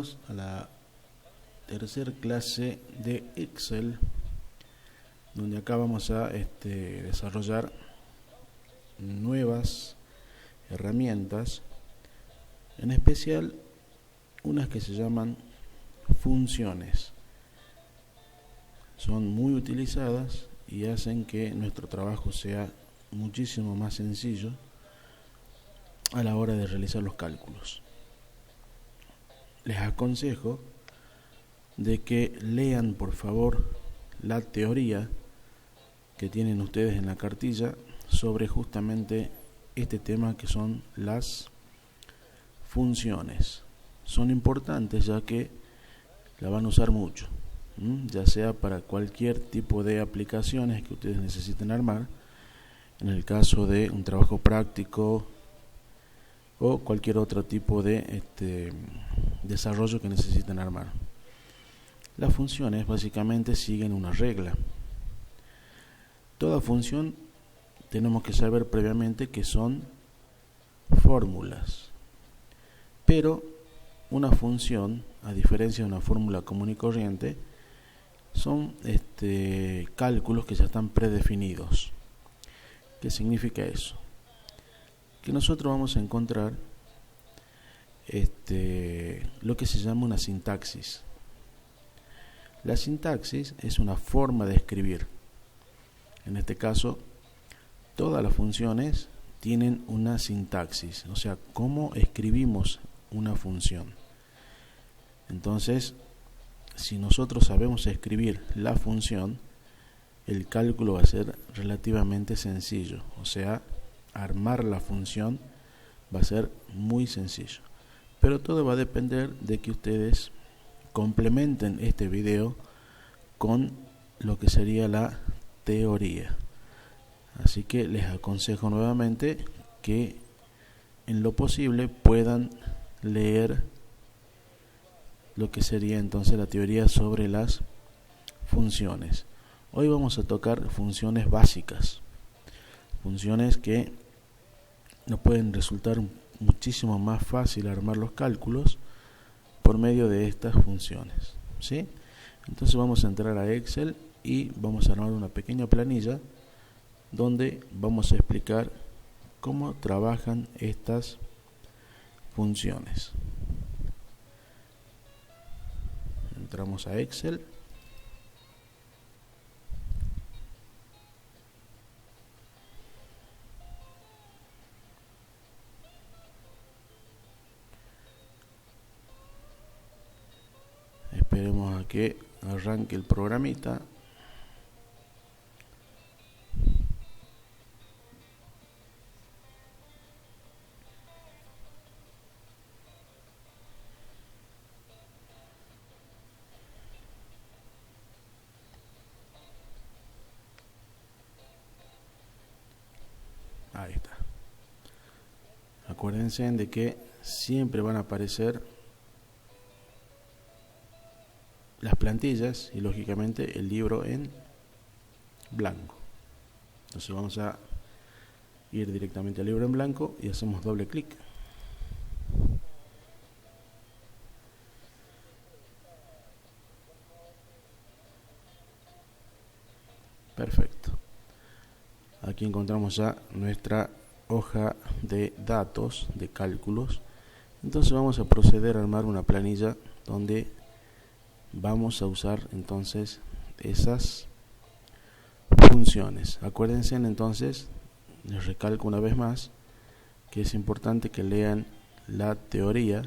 bienvenidos a la tercera clase de Excel, donde acá vamos a desarrollar nuevas herramientas, en especial unas que se llaman funciones. Son muy utilizadas y hacen que nuestro trabajo sea muchísimo más sencillo a la hora de realizar los cálculos. Les aconsejo de que lean por favor la teoría que tienen ustedes en la cartilla sobre justamente este tema, que son las funciones. Son importantes ya que la van a usar mucho, ya sea para cualquier tipo de aplicaciones que ustedes necesiten armar, en el caso de un trabajo práctico o cualquier otro tipo de desarrollo que necesiten armar. Las funciones básicamente siguen una regla. Toda función tenemos que saber previamente que son fórmulas, pero una función, a diferencia de una fórmula común y corriente, son cálculos que ya están predefinidos. ¿Qué significa eso? Que nosotros vamos a encontrar lo que se llama una sintaxis. La sintaxis es una forma de escribir. En este caso, todas las funciones tienen una sintaxis, o sea, cómo escribimos una función. Entonces, si nosotros sabemos escribir la función, el cálculo va a ser relativamente sencillo, o sea, armar la función va a ser muy sencillo. Pero todo va a depender de que ustedes complementen este video con lo que sería la teoría. Así que les aconsejo nuevamente que en lo posible puedan leer lo que sería entonces la teoría sobre las funciones. Hoy vamos a tocar funciones básicas, funciones que nos pueden resultar muchísimo más fácil armar los cálculos por medio de estas funciones, ¿sí? Entonces vamos a entrar a Excel y vamos a armar una pequeña planilla donde vamos a explicar cómo trabajan estas funciones. Entramos a Excel. Esperemos a que arranque el programita. Ahí está. Acuérdense de que siempre van a aparecer las plantillas y lógicamente el libro en blanco. Entonces vamos a ir directamente al libro en blanco y hacemos doble clic. Perfecto. Aquí encontramos ya nuestra hoja de datos de cálculos. Entonces vamos a proceder a armar una planilla donde vamos a usar entonces esas funciones. Acuérdense entonces, les recalco una vez más, que es importante que lean la teoría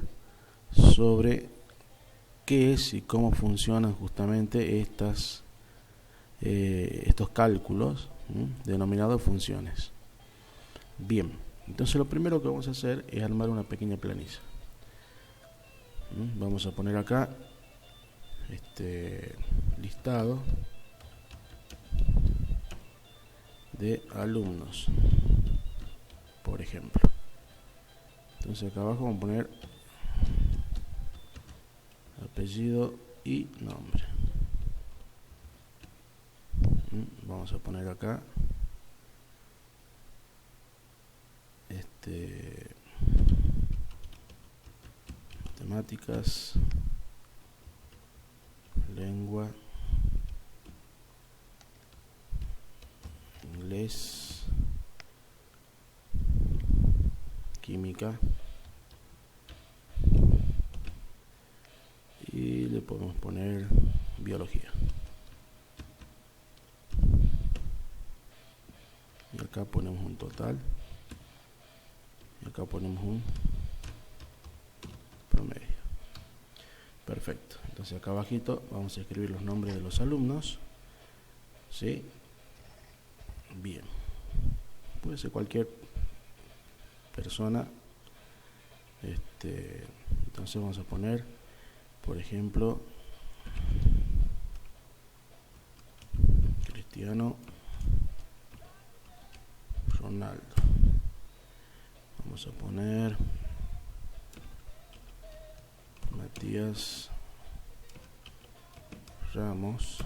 sobre qué es y cómo funcionan justamente estos cálculos denominados funciones. Bien, entonces lo primero que vamos a hacer es armar una pequeña planilla. Vamos a poner acá listado de alumnos, por ejemplo. Entonces acá abajo vamos a poner apellido y nombre. Vamos a poner acá matemáticas, lengua, inglés, química, y le podemos poner biología. Y acá ponemos un total, y acá ponemos un promedio. Perfecto. Entonces acá abajito vamos a escribir los nombres de los alumnos. ¿Sí? Bien. Puede ser cualquier persona. Entonces vamos a poner, por ejemplo, Cristiano Ronaldo. Vamos a poner Matías Ramos,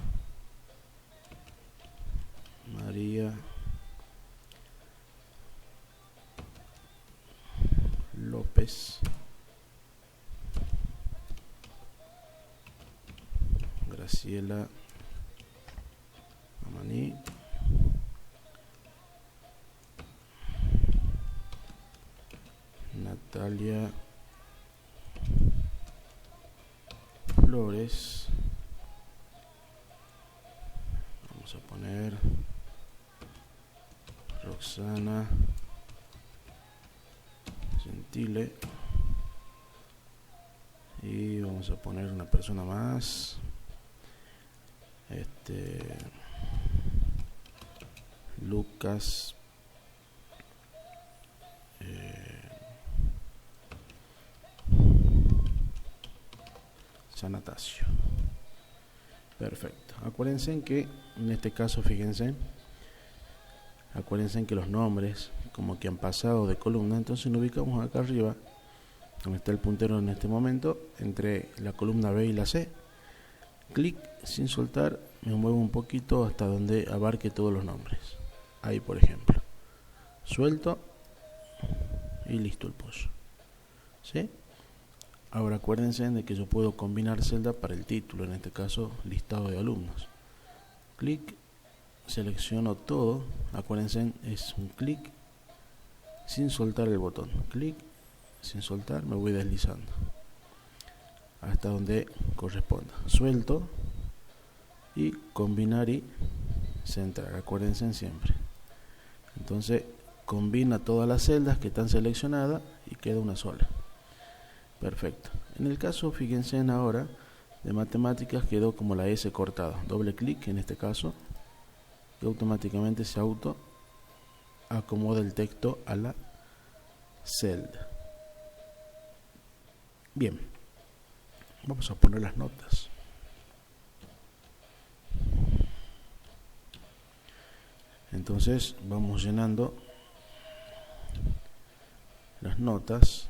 María López, Graciela Amaní, Natalia Flores. Vamos a poner Roxana Gentile. Y vamos a poner una persona más. Lucas Sanatacio. Perfecto. Acuérdense en que en este caso, fíjense, acuérdense en que los nombres como que han pasado de columna, entonces nos ubicamos acá arriba donde está el puntero en este momento, entre la columna B y la C. Clic sin soltar, me muevo un poquito hasta donde abarque todos los nombres. Ahí, por ejemplo, suelto y listo el pollo. ¿Sí? Ahora acuérdense de que yo puedo combinar celda para el título, en este caso listado de alumnos. Clic, selecciono todo, acuérdense, es un clic sin soltar el botón. Clic sin soltar, me voy deslizando hasta donde corresponda. Suelto y combinar y centrar, acuérdense siempre. Entonces combina todas las celdas que están seleccionadas y queda una sola. Perfecto. En el caso, fíjense en ahora de matemáticas, quedó como la S cortada. Doble clic en este caso y automáticamente se auto acomoda el texto a la celda. Bien, vamos a poner las notas. Entonces vamos llenando las notas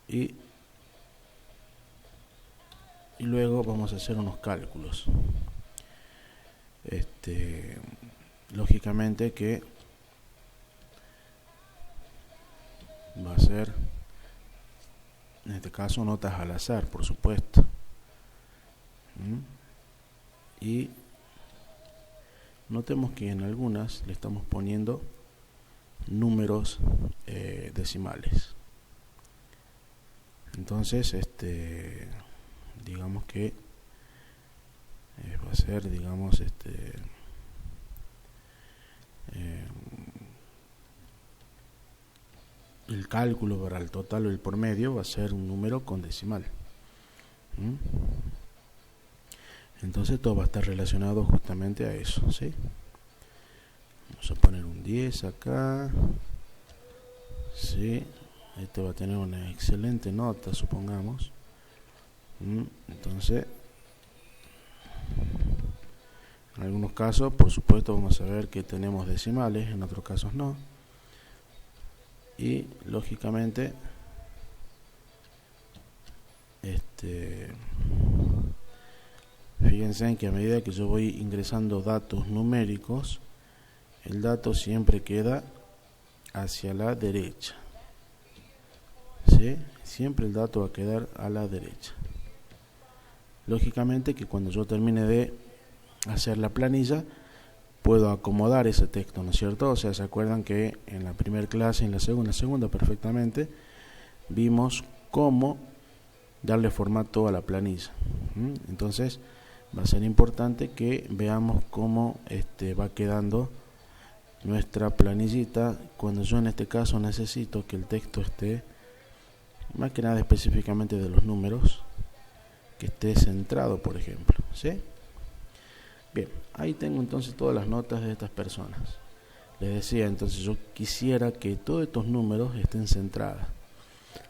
y luego vamos a hacer unos cálculos. Lógicamente que va a ser, en este caso, notas al azar, por supuesto. Y notemos que en algunas le estamos poniendo números decimales. Entonces, digamos que va a ser, digamos, el cálculo para el total o el promedio va a ser un número con decimal. Entonces todo va a estar relacionado justamente a eso, ¿sí? Vamos a poner un 10 acá, ¿sí? Este va a tener una excelente nota, supongamos. Entonces, en algunos casos, por supuesto, vamos a ver que tenemos decimales, en otros casos no. Y lógicamente, fíjense en que a medida que yo voy ingresando datos numéricos, el dato siempre queda hacia la derecha, ¿sí? siempre el dato va a quedar a la derecha. Lógicamente que cuando yo termine de hacer la planilla, puedo acomodar ese texto, ¿no es cierto? O sea, se acuerdan que en la primera clase, en la segunda perfectamente, vimos cómo darle formato a la planilla. Entonces va a ser importante que veamos cómo va quedando nuestra planillita cuando yo en este caso necesito que el texto esté, más que nada específicamente de los números, que esté centrado, por ejemplo, ¿sí? Bien, ahí tengo entonces todas las notas de estas personas. Les decía, entonces yo quisiera que todos estos números estén centrados.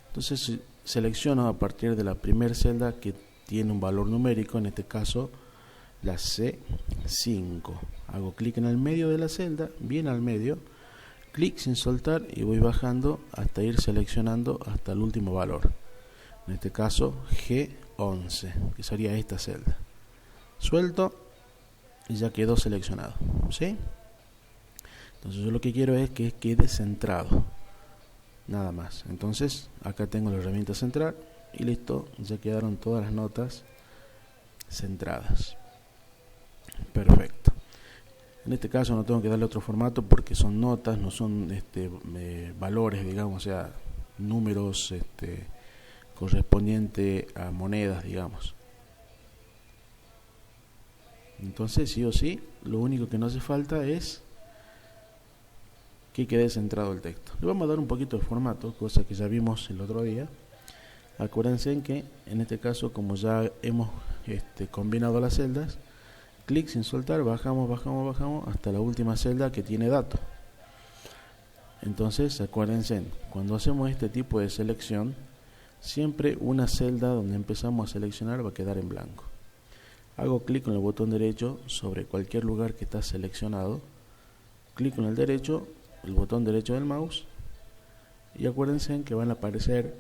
Entonces selecciono a partir de la primera celda que tiene un valor numérico, en este caso la C5. Hago clic en el medio de la celda, bien al medio, clic sin soltar y voy bajando hasta ir seleccionando hasta el último valor. En este caso G11, que sería esta celda. Suelto y ya quedó seleccionado, ¿sí? Entonces yo lo que quiero es que quede centrado, nada más. Entonces acá tengo la herramienta centrar y listo, ya quedaron todas las notas centradas. Perfecto. En este caso no tengo que darle otro formato porque son notas, no son valores, digamos, o sea, números correspondientes a monedas, digamos. Entonces, sí o sí, lo único que no hace falta es que quede centrado el texto. Le vamos a dar un poquito de formato, cosa que ya vimos el otro día. Acuérdense en que en este caso, como ya hemos combinado las celdas, clic sin soltar, bajamos hasta la última celda que tiene datos. Entonces acuérdense, cuando hacemos este tipo de selección, siempre una celda donde empezamos a seleccionar va a quedar en blanco. Hago clic con el botón derecho sobre cualquier lugar que está seleccionado, clic con el botón derecho del mouse, y acuérdense que van a aparecer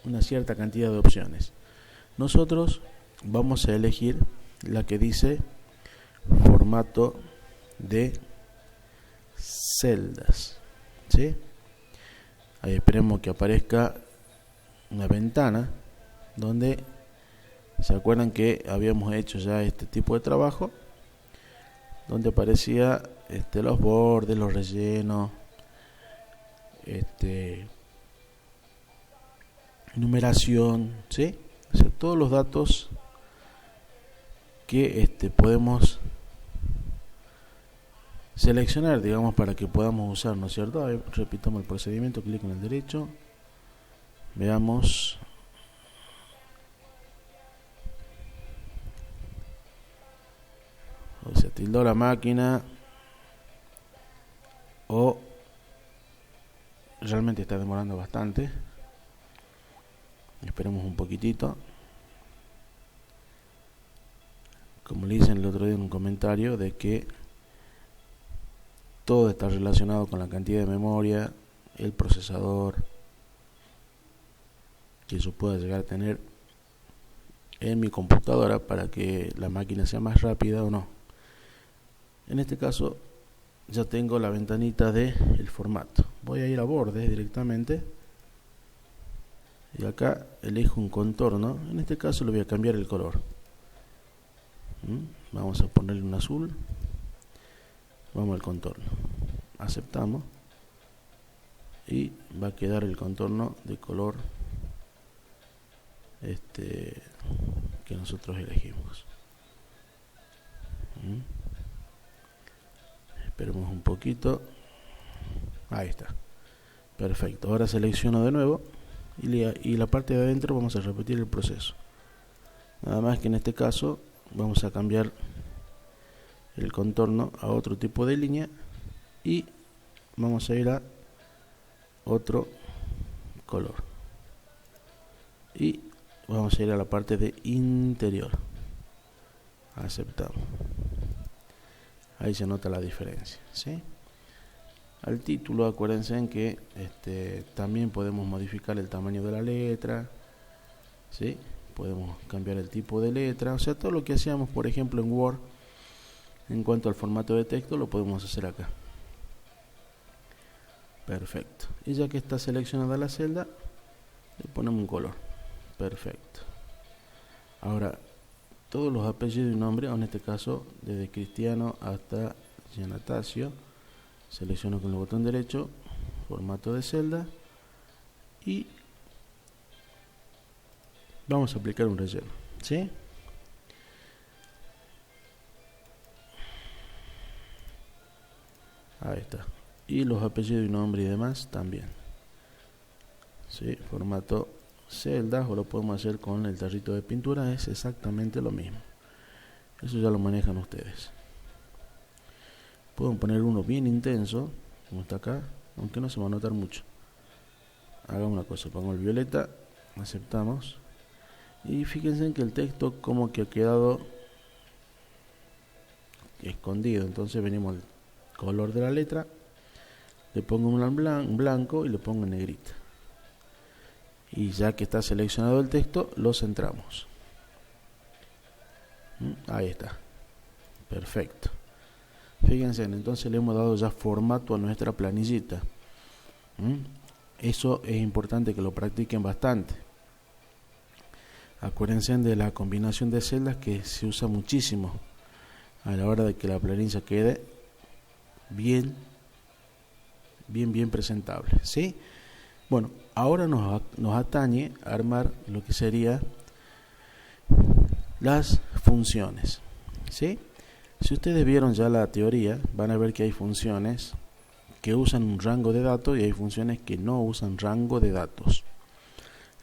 una cierta cantidad de opciones. Nosotros vamos a elegir la que dice formato de celdas, ¿sí? Ahí esperemos que aparezca una ventana donde se acuerdan que habíamos hecho ya este tipo de trabajo, donde aparecía los bordes, los rellenos, numeración, ¿sí? O sea, todos los datos que podemos seleccionar, digamos, para que podamos usar, ¿no es cierto? Ahí repitamos el procedimiento, clic en el derecho, veamos, o se tildó la máquina o realmente está demorando bastante. Esperemos un poquitito. Como le dicen el otro día en un comentario, de que todo está relacionado con la cantidad de memoria, el procesador que yo pueda llegar a tener en mi computadora para que la máquina sea más rápida o no. En este caso ya tengo la ventanita de el formato. Voy a ir a bordes directamente y acá elijo un contorno. En este caso le voy a cambiar el color. Vamos a ponerle un azul. Vamos al contorno, aceptamos y va a quedar el contorno de color que nosotros elegimos. Esperemos un poquito. Ahí está, perfecto. Ahora selecciono de nuevo y la parte de adentro vamos a repetir el proceso, nada más que en este caso vamos a cambiar el contorno a otro tipo de línea y vamos a ir a otro color y vamos a ir a la parte de interior. Aceptamos. Ahí se nota la diferencia, ¿sí? Al título, acuérdense en que también podemos modificar el tamaño de la letra, ¿sí? Podemos cambiar el tipo de letra, o sea, todo lo que hacíamos por ejemplo en Word en cuanto al formato de texto lo podemos hacer acá. Perfecto. Y ya que está seleccionada la celda, le ponemos un color. Perfecto. Ahora, todos los apellidos y nombres, en este caso, desde Cristiano hasta Giannatasio, selecciono con el botón derecho, formato de celda, y vamos a aplicar un relleno, ¿sí? Ahí está. Y los apellidos y nombre y demás también, ¿sí? Formato celdas, o lo podemos hacer con el tarrito de pintura, es exactamente lo mismo. Eso ya lo manejan ustedes. Pueden poner uno bien intenso, como está acá, aunque no se va a notar mucho. Hagamos una cosa, pongo el violeta, aceptamos, y fíjense en que el texto como que ha quedado escondido. Entonces venimos al color de la letra, le pongo un blanco y le pongo en negrita, y ya que está seleccionado el texto, lo centramos. Ahí está, perfecto. Fíjense, entonces le hemos dado ya formato a nuestra planillita. Eso es importante que lo practiquen bastante. Acuérdense de la combinación de celdas, que se usa muchísimo a la hora de que la planilla quede bien presentable, ¿sí? Bueno, ahora nos atañe armar lo que sería las funciones, ¿sí? Si ustedes vieron ya la teoría, van a ver que hay funciones que usan un rango de datos y hay funciones que no usan rango de datos.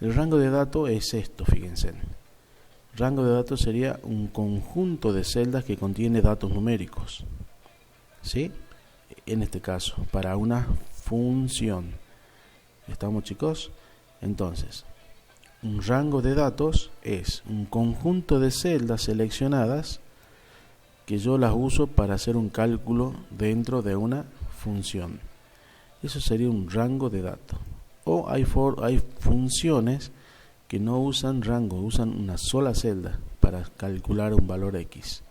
El rango de datos es esto, fíjense. Rango de datos sería un conjunto de celdas que contiene datos numéricos, ¿sí? En este caso, para una función. ¿Estamos, chicos? Entonces, un rango de datos es un conjunto de celdas seleccionadas que yo las uso para hacer un cálculo dentro de una función. Eso sería un rango de datos. O hay funciones que no usan rango, usan una sola celda para calcular un valor X.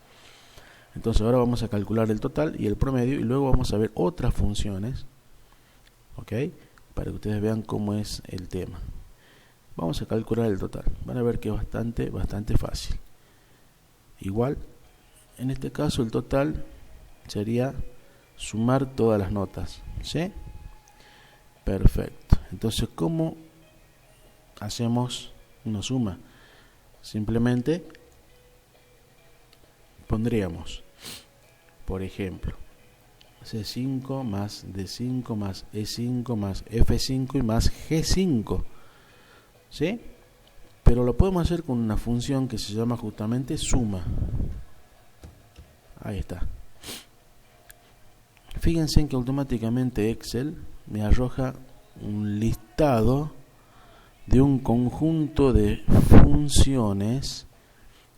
Entonces ahora vamos a calcular el total y el promedio, y luego vamos a ver otras funciones, ¿ok? Para que ustedes vean cómo es el tema. Vamos a calcular el total. Van a ver que es bastante fácil. Igual, en este caso el total sería sumar todas las notas, ¿sí? Perfecto. Entonces, ¿cómo hacemos una suma? Simplemente pondríamos, por ejemplo, C5 más D5 más E5 más F5 y más G5, ¿sí? Pero lo podemos hacer con una función que se llama justamente suma. Ahí está. Fíjense en que automáticamente Excel me arroja un listado de un conjunto de funciones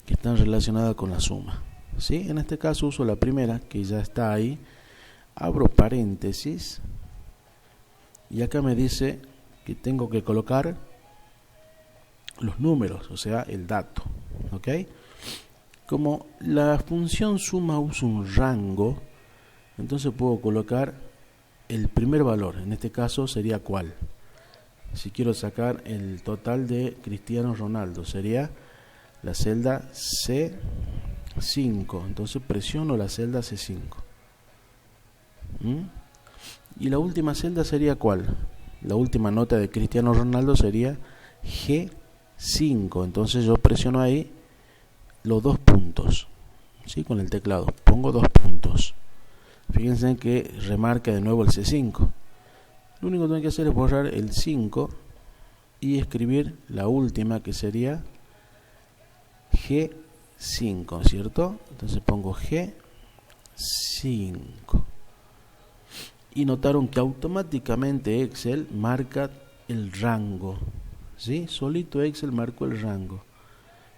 que están relacionadas con la suma, ¿sí? En este caso uso la primera, que ya está ahí, abro paréntesis y acá me dice que tengo que colocar los números, o sea, el dato, ¿ok? Como la función suma usa un rango, entonces puedo colocar el primer valor. En este caso sería ¿cuál? Si quiero sacar el total de Cristiano Ronaldo, sería la celda C5. Entonces presiono la celda C5. Y la última celda sería ¿cuál? La última nota de Cristiano Ronaldo sería G5. Entonces yo presiono ahí los dos puntos, ¿sí? Con el teclado pongo dos puntos. Fíjense que remarca de nuevo el C5. Lo único que tengo que hacer es borrar el 5 y escribir la última, que sería G5, ¿cierto? Entonces pongo G5. Y notaron que automáticamente Excel marca el rango, ¿sí? Solito Excel marcó el rango,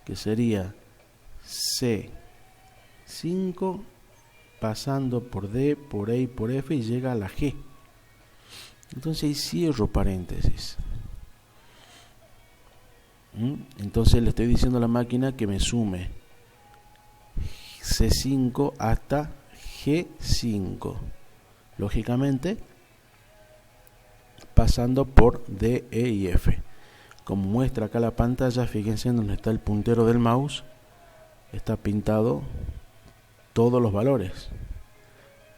que sería C5 pasando por D, por E y por F y llega a la G. Entonces ahí cierro paréntesis. Entonces le estoy diciendo a la máquina que me sume C5 hasta G5. Lógicamente pasando por D, E y F. Como muestra acá la pantalla, fíjense en donde está el puntero del mouse, está pintado todos los valores.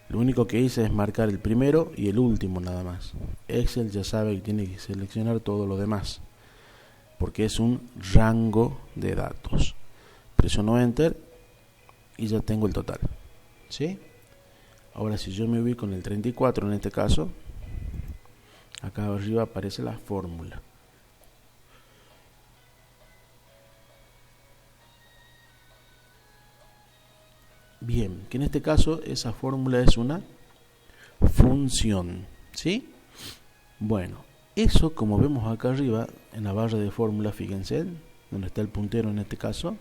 Lo único que hice es marcar el primero y el último nada más. Excel ya sabe que tiene que seleccionar todo lo demás, porque es un rango de datos. Presiono Enter y ya tengo el total, ¿sí? Ahora si yo me ubico en el 34 en este caso, acá arriba aparece la fórmula. Bien, que en este caso esa fórmula es una función, ¿sí? Bueno, eso como vemos acá arriba en la barra de fórmula, fíjense, donde está el puntero en este caso,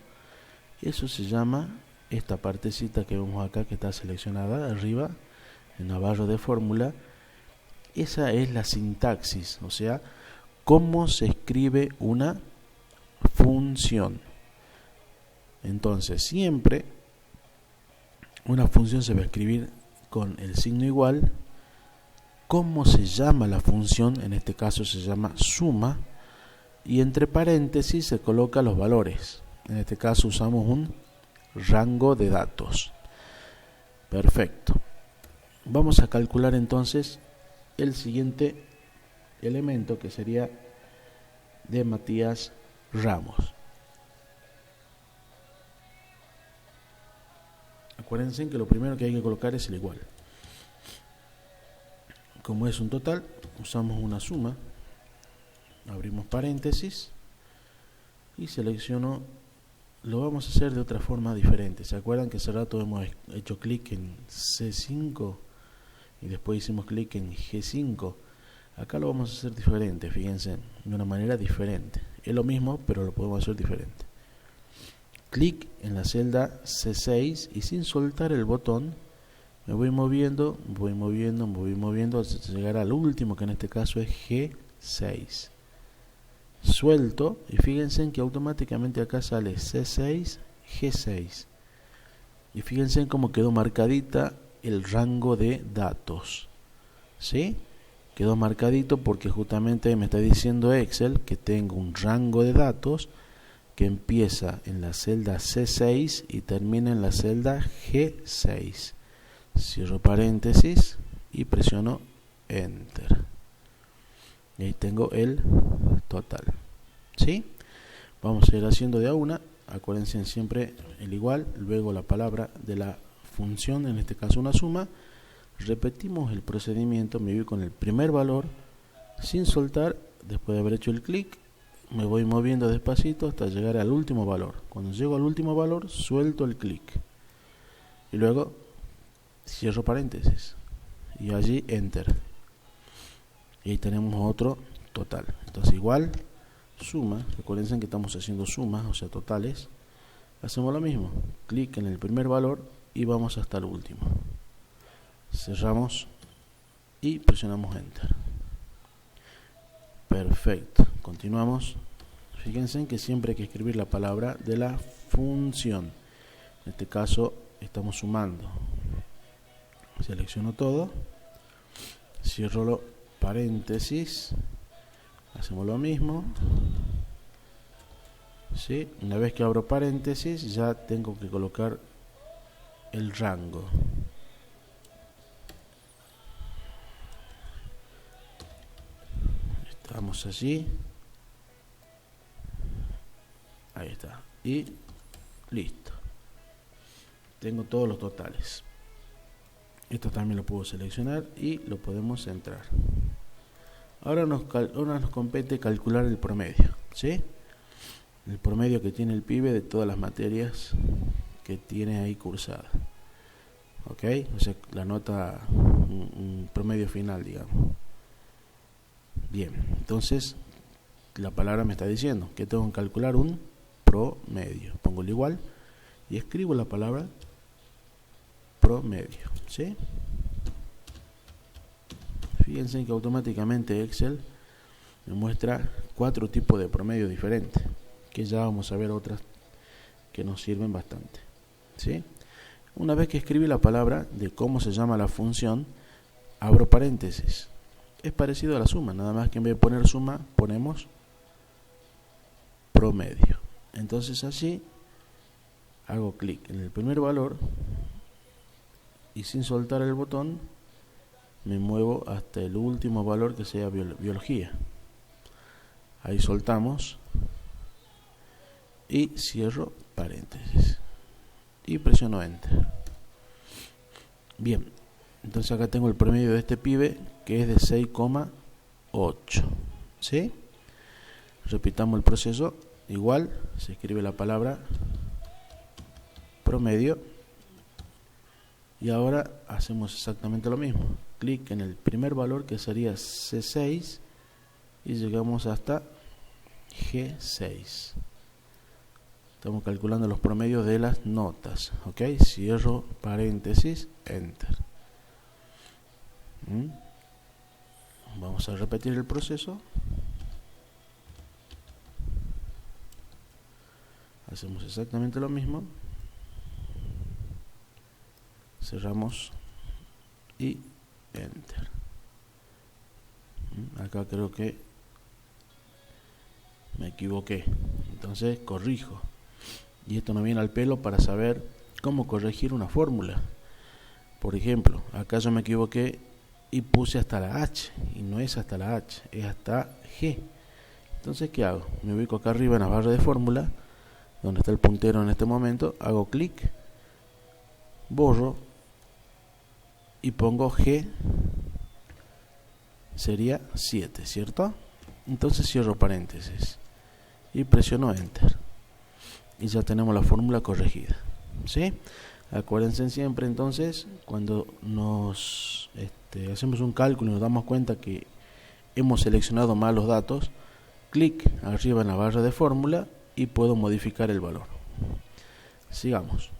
eso se llama, esta partecita que vemos acá que está seleccionada arriba en la barra de fórmula, esa es la sintaxis, o sea, cómo se escribe una función. Entonces siempre una función se va a escribir con el signo igual. ¿Cómo se llama la función? En este caso se llama suma, y entre paréntesis se coloca los valores. En este caso usamos un rango de datos. Perfecto. Vamos a calcular entonces el siguiente elemento, que sería de Matías Ramos. Acuérdense que lo primero que hay que colocar es el igual. Como es un total, usamos una suma, abrimos paréntesis y selecciono. Lo vamos a hacer de otra forma diferente. ¿Se acuerdan que hace rato hemos hecho clic en C5 y después hicimos clic en G5? Acá lo vamos a hacer diferente, fíjense, de una manera diferente. Es lo mismo, pero lo podemos hacer diferente. Clic en la celda C6 y sin soltar el botón me voy moviendo hasta llegar al último, que en este caso es G6. Suelto y fíjense en que automáticamente acá sale C6, G6. Y fíjense en cómo quedó marcadita el rango de datos, ¿sí? Quedó marcadito porque justamente me está diciendo Excel que tengo un rango de datos que empieza en la celda C6 y termina en la celda G6. Cierro paréntesis y presiono Enter. Y ahí tengo el total, ¿sí? Vamos a ir haciendo de a una. Acuérdense siempre el igual, luego la palabra de la función, en este caso una suma. Repetimos el procedimiento, me voy con el primer valor sin soltar. Después de haber hecho el clic, me voy moviendo despacito hasta llegar al último valor. Cuando llego al último valor, suelto el clic y luego cierro paréntesis y allí Enter. Y ahí tenemos otro total. Entonces igual, suma, recuerden que estamos haciendo sumas, o sea totales. Hacemos lo mismo, clic en el primer valor y vamos hasta el último. Cerramos y presionamos Enter. Perfecto, continuamos. Fíjense que siempre hay que escribir la palabra de la función. En este caso estamos sumando. Selecciono todo, cierro los paréntesis, hacemos lo mismo, ¿sí? Una vez que abro paréntesis ya tengo que colocar el rango. Estamos allí, ahí está, y listo, tengo todos los totales. Esto también lo puedo seleccionar y lo podemos entrar. Ahora nos compete calcular el promedio, ¿sí? El promedio que tiene el pibe de todas las materias que tiene ahí cursada. ¿Ok? O sea, la nota, un promedio final, digamos. Bien, entonces la palabra me está diciendo que tengo que calcular un promedio. Pongo el igual y escribo la palabra promedio, ¿sí? Fíjense que automáticamente Excel me muestra 4 tipos de promedio diferentes, que ya vamos a ver otras que nos sirven bastante, ¿sí? Una vez que escribí la palabra de cómo se llama la función, abro paréntesis es parecido a la suma, nada más que en vez de poner suma ponemos promedio. Entonces allí hago clic en el primer valor y sin soltar el botón me muevo hasta el último valor, que sea biología. Ahí soltamos y cierro paréntesis y presiono enter. Bien, entonces acá tengo el promedio de este pibe, que es de 6,8. ¿sí? Repitamos el proceso. Igual se escribe la palabra promedio y ahora hacemos exactamente lo mismo. Clic en el primer valor, que sería C6, y llegamos hasta G6. Estamos calculando los promedios de las notas. Ok, cierro paréntesis, enter. Vamos a repetir el proceso. Hacemos exactamente lo mismo. Cerramos y enter. Acá creo que me equivoqué, entonces corrijo. Y esto me viene al pelo para saber cómo corregir una fórmula. Por ejemplo, acá yo me equivoqué y puse hasta la H, y no es hasta la H, es hasta G. Entonces, ¿qué hago? Me ubico acá arriba en la barra de fórmula, donde está el puntero en este momento, hago clic, borro y pongo G, sería 7, ¿cierto? Entonces cierro paréntesis y presiono enter y ya tenemos la fórmula corregida, ¿sí? Acuérdense siempre entonces, cuando nos hacemos un cálculo y nos damos cuenta que hemos seleccionado mal los datos, clic arriba en la barra de fórmula y puedo modificar el valor. Sigamos.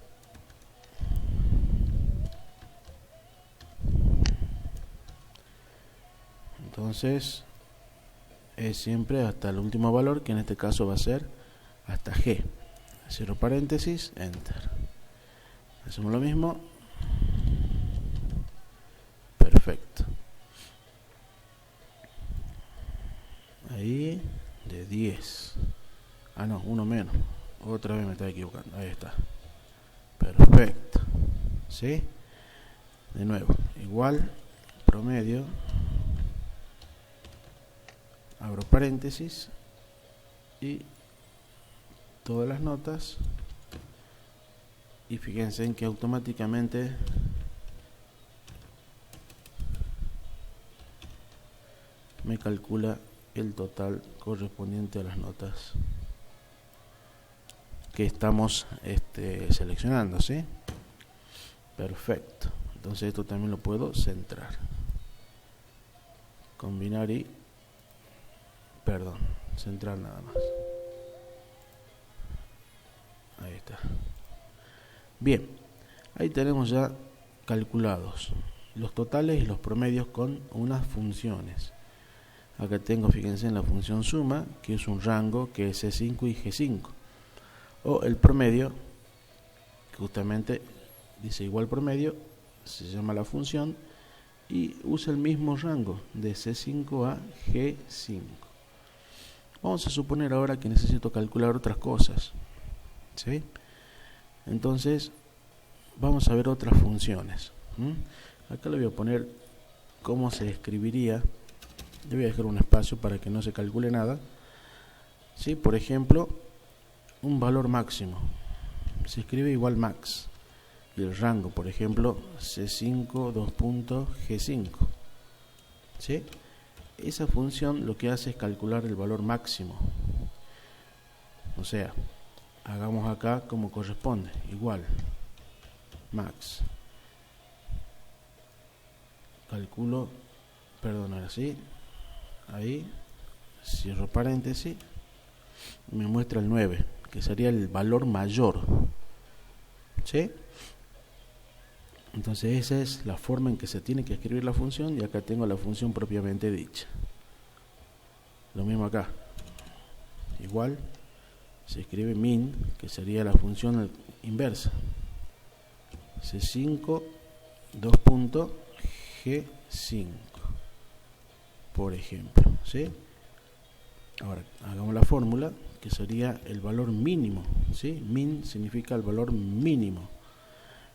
Entonces es siempre hasta el último valor, que en este caso va a ser hasta G. Cierro paréntesis, enter. Hacemos lo mismo. Perfecto. Ahí de 10. Ah, no, uno menos. Otra vez me estaba equivocando. Ahí está. Perfecto. ¿Sí? De nuevo, igual, promedio. Abro paréntesis y todas las notas, y fíjense en que automáticamente me calcula el total correspondiente a las notas que estamos seleccionando, ¿sí? Perfecto. Entonces esto también lo puedo centrar, combinar y centrar nada más. Ahí está. Bien, ahí tenemos ya calculados los totales y los promedios con unas funciones. Acá tengo, fíjense en la función suma, que es un rango que es C5 y G5, o el promedio, que justamente dice igual promedio, se llama la función y usa el mismo rango de C5 a G5. Vamos a suponer ahora que necesito calcular otras cosas, ¿sí? Entonces vamos a ver otras funciones. Acá le voy a poner cómo se escribiría. Le voy a dejar un espacio para que no se calcule nada, ¿sí? Por ejemplo, un valor máximo se escribe igual max, y el rango, por ejemplo, C5 G5, ¿sí? Esa función lo que hace es calcular el valor máximo. O sea, hagamos acá como corresponde, igual max, calculo, perdón, ahora sí, ahí cierro paréntesis, me muestra el 9, que sería el valor mayor, ¿sí? Entonces esa es la forma en que se tiene que escribir la función, y acá tengo la función propiamente dicha. Lo mismo acá, igual se escribe min, que sería la función inversa, C5 G5, por ejemplo, ¿sí? Ahora hagamos la fórmula, que sería el valor mínimo, ¿sí? Min significa el valor mínimo.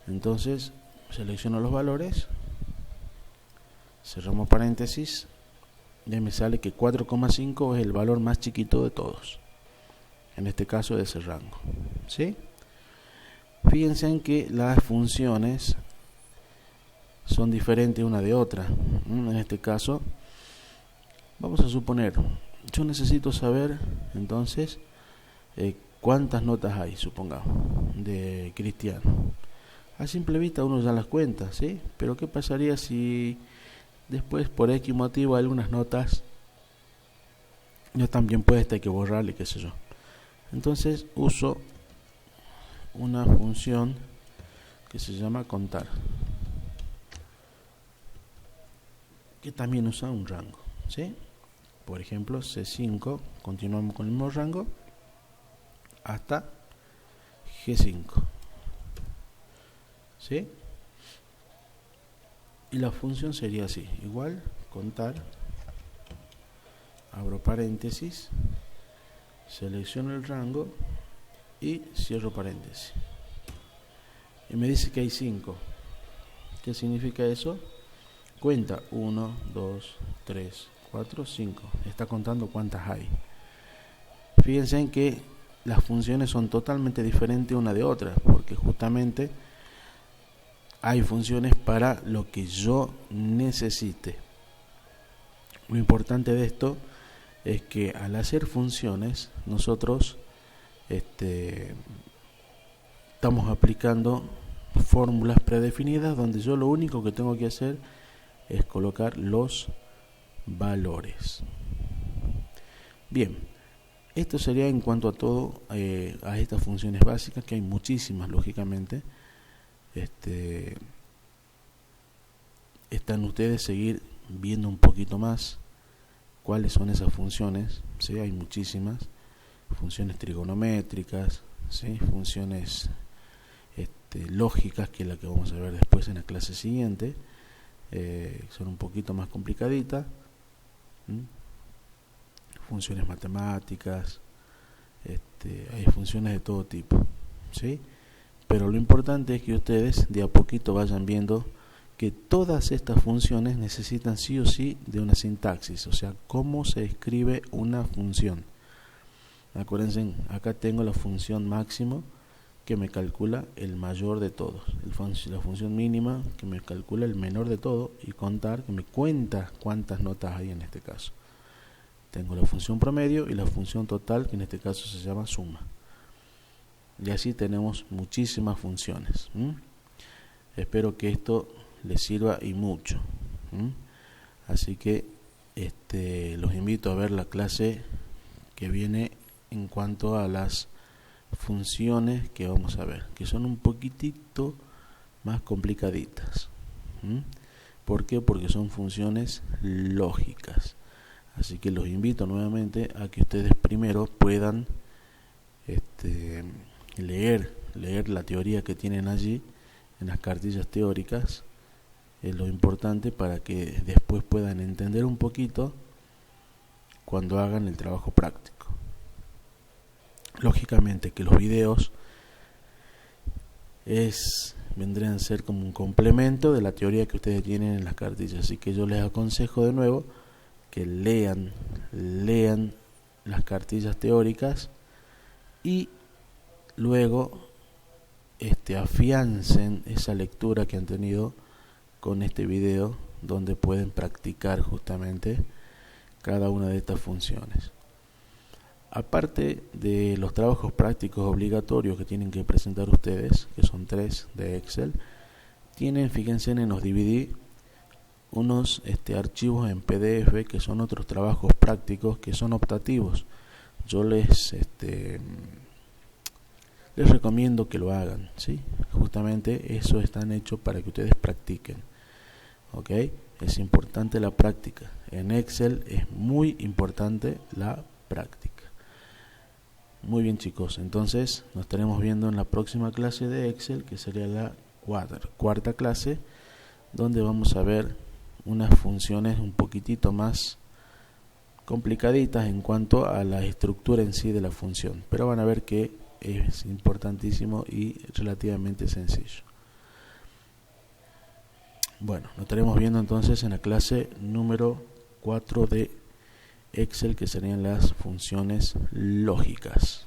Entonces selecciono los valores, cerramos paréntesis, y me sale que 4,5 es el valor más chiquito de todos, en este caso de ese rango, ¿sí? Fíjense en que las funciones son diferentes una de otra. En este caso vamos a suponer, yo necesito saber entonces cuántas notas hay, supongamos, de Cristiano. A simple vista uno ya las cuenta, ¿sí? Pero ¿qué pasaría si después por X motivo algunas notas no están bien puestas, hay que borrarle, qué sé yo? Entonces uso una función que se llama contar, que también usa un rango, ¿sí? Por ejemplo, C5, continuamos con el mismo rango hasta G5, ¿sí? Y la función sería así, igual, contar, abro paréntesis, selecciono el rango y cierro paréntesis. Y me dice que hay 5. ¿Qué significa eso? Cuenta 1, 2, 3, 4, 5. Está contando cuántas hay. Fíjense en que las funciones son totalmente diferentes una de otra, porque justamente hay funciones para lo que yo necesite. Lo importante de esto es que al hacer funciones nosotros estamos aplicando fórmulas predefinidas donde yo lo único que tengo que hacer es colocar los valores. Bien, esto sería en cuanto a todo, a estas funciones básicas, que hay muchísimas lógicamente. Están ustedes seguir viendo un poquito más cuáles son esas funciones, ¿sí? Hay muchísimas funciones trigonométricas, ¿sí? Funciones lógicas, que es la que vamos a ver después en la clase siguiente. Son un poquito más complicaditas. Funciones matemáticas, hay funciones de todo tipo, ¿sí? Pero lo importante es que ustedes de a poquito vayan viendo que todas estas funciones necesitan sí o sí de una sintaxis, o sea, cómo se escribe una función. Acuérdense, acá tengo la función máximo que me calcula el mayor de todos, la función mínima que me calcula el menor de todo, y contar que me cuenta cuántas notas hay en este caso. Tengo la función promedio y la función total, que en este caso se llama suma. Y así tenemos muchísimas funciones. Espero que esto les sirva y mucho. Así que los invito a ver la clase que viene en cuanto a las funciones que vamos a ver, que son un poquitito más complicaditas. ¿Por qué? Porque son funciones lógicas. Así que los invito nuevamente a que ustedes primero puedan leer la teoría que tienen allí en las cartillas teóricas. Es lo importante para que después puedan entender un poquito cuando hagan el trabajo práctico. Lógicamente que los videos vendrían a ser como un complemento de la teoría que ustedes tienen en las cartillas, así que yo les aconsejo de nuevo que lean las cartillas teóricas y luego afiancen esa lectura que han tenido con este video, donde pueden practicar justamente cada una de estas funciones. Aparte de los trabajos prácticos obligatorios que tienen que presentar ustedes, que son 3 de Excel, tienen, fíjense en los DVD, unos archivos en PDF que son otros trabajos prácticos que son optativos. Yo les recomiendo que lo hagan, ¿sí? Justamente eso están hechos para que ustedes practiquen, ¿ok? Es importante la práctica. En Excel es muy importante la práctica. Muy bien, chicos, entonces nos estaremos viendo en la próxima clase de Excel, que sería la cuarta clase, donde vamos a ver unas funciones un poquitito más complicaditas en cuanto a la estructura en sí de la función, pero van a ver que es importantísimo y relativamente sencillo. Bueno, lo estaremos viendo entonces en la clase número 4 de Excel, que serían las funciones lógicas.